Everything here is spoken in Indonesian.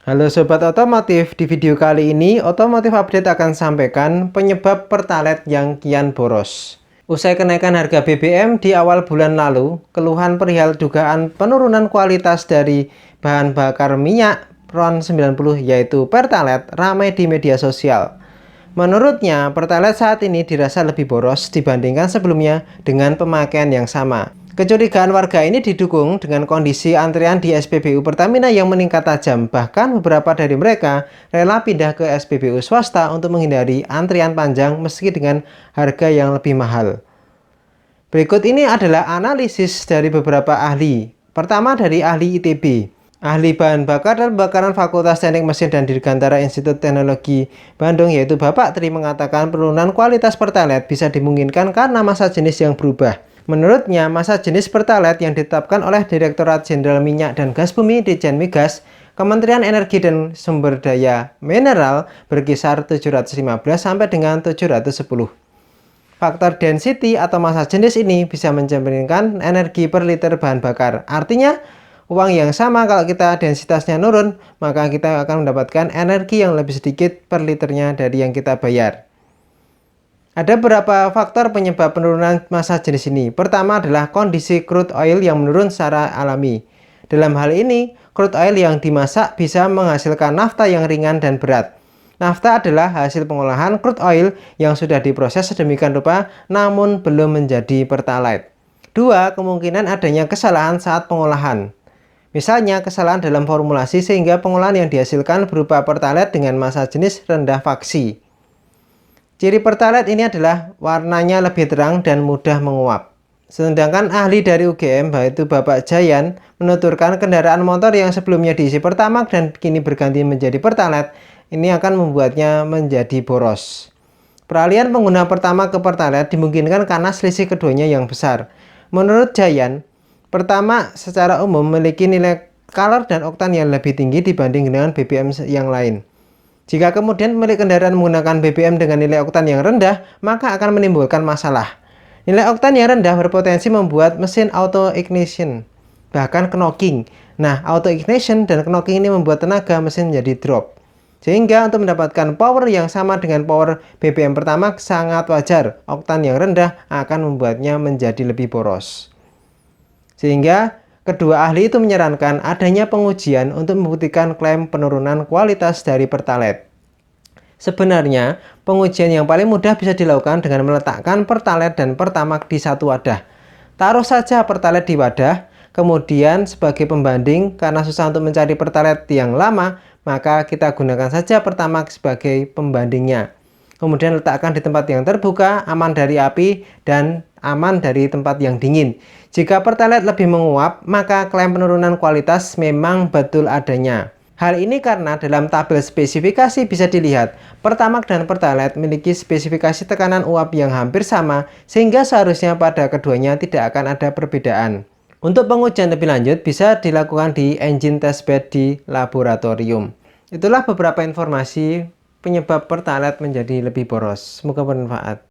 Halo Sobat Otomotif, di video kali ini Otomotif Update akan sampaikan penyebab Pertalite yang kian boros. Usai kenaikan harga BBM di awal bulan lalu, keluhan perihal dugaan penurunan kualitas dari bahan bakar minyak RON 90 yaitu Pertalite ramai di media sosial. Menurutnya, Pertalite saat ini dirasa lebih boros dibandingkan sebelumnya dengan pemakaian yang sama. Kecurigaan warga ini didukung dengan kondisi antrian di SPBU Pertamina yang meningkat tajam. Bahkan beberapa dari mereka rela pindah ke SPBU swasta untuk menghindari antrian panjang meski dengan harga yang lebih mahal. Berikut ini adalah analisis dari beberapa ahli. Pertama dari ahli ITB. Ahli bahan bakar dan pembakaran Fakultas Teknik Mesin dan Dirgantara Institut Teknologi Bandung yaitu Bapak Tri mengatakan penurunan kualitas Pertalite bisa dimungkinkan karena masa jenis yang berubah. Menurutnya, masa jenis Pertalite yang ditetapkan oleh Direktorat Jenderal Minyak dan Gas Bumi Ditjen Migas, Kementerian Energi dan Sumber Daya Mineral berkisar 715 sampai dengan 710. Faktor density atau masa jenis ini bisa mencerminkan energi per liter bahan bakar. Artinya, uang yang sama kalau kita densitasnya nurun, maka kita akan mendapatkan energi yang lebih sedikit per liternya dari yang kita bayar. Ada beberapa faktor penyebab penurunan massa jenis ini. Pertama adalah kondisi crude oil yang menurun secara alami. Dalam hal ini, crude oil yang dimasak bisa menghasilkan nafta yang ringan dan berat. Nafta adalah hasil pengolahan crude oil yang sudah diproses sedemikian rupa namun belum menjadi Pertalite. Dua, kemungkinan adanya kesalahan saat pengolahan. Misalnya kesalahan dalam formulasi sehingga pengolahan yang dihasilkan berupa Pertalite dengan massa jenis rendah faksi. Ciri Pertalite ini adalah warnanya lebih terang dan mudah menguap. Sedangkan ahli dari UGM yaitu Bapak Jayan menuturkan kendaraan motor yang sebelumnya diisi Pertamax dan kini berganti menjadi Pertalite ini akan membuatnya menjadi boros. Peralihan pengguna Pertamax ke Pertalite dimungkinkan karena selisih keduanya yang besar. Menurut Jayan, Pertamax secara umum memiliki nilai kalor dan oktan yang lebih tinggi dibanding dengan BBM yang lain. Jika kemudian pemilik kendaraan menggunakan BBM dengan nilai oktan yang rendah, maka akan menimbulkan masalah. Nilai oktan yang rendah berpotensi membuat mesin auto ignition, bahkan knocking. Nah, auto ignition dan knocking ini membuat tenaga mesin menjadi drop. Sehingga untuk mendapatkan power yang sama dengan power BBM Pertamax sangat wajar. Oktan yang rendah akan membuatnya menjadi lebih boros. Sehingga kedua ahli itu menyarankan adanya pengujian untuk membuktikan klaim penurunan kualitas dari Pertalite. Sebenarnya, pengujian yang paling mudah bisa dilakukan dengan meletakkan Pertalite dan Pertamax di satu wadah. Taruh saja Pertalite di wadah, kemudian sebagai pembanding karena susah untuk mencari Pertalite yang lama, maka kita gunakan saja Pertamax sebagai pembandingnya. Kemudian letakkan di tempat yang terbuka, aman dari api, dan aman dari tempat yang dingin. Jika Pertalite lebih menguap, maka klaim penurunan kualitas memang betul adanya. Hal ini karena dalam tabel spesifikasi bisa dilihat, Pertamax dan Pertalite memiliki spesifikasi tekanan uap yang hampir sama, sehingga seharusnya pada keduanya tidak akan ada perbedaan. Untuk pengujian lebih lanjut bisa dilakukan di engine testbed di laboratorium. Itulah beberapa informasi penyebab Pertalite menjadi lebih boros. Semoga bermanfaat.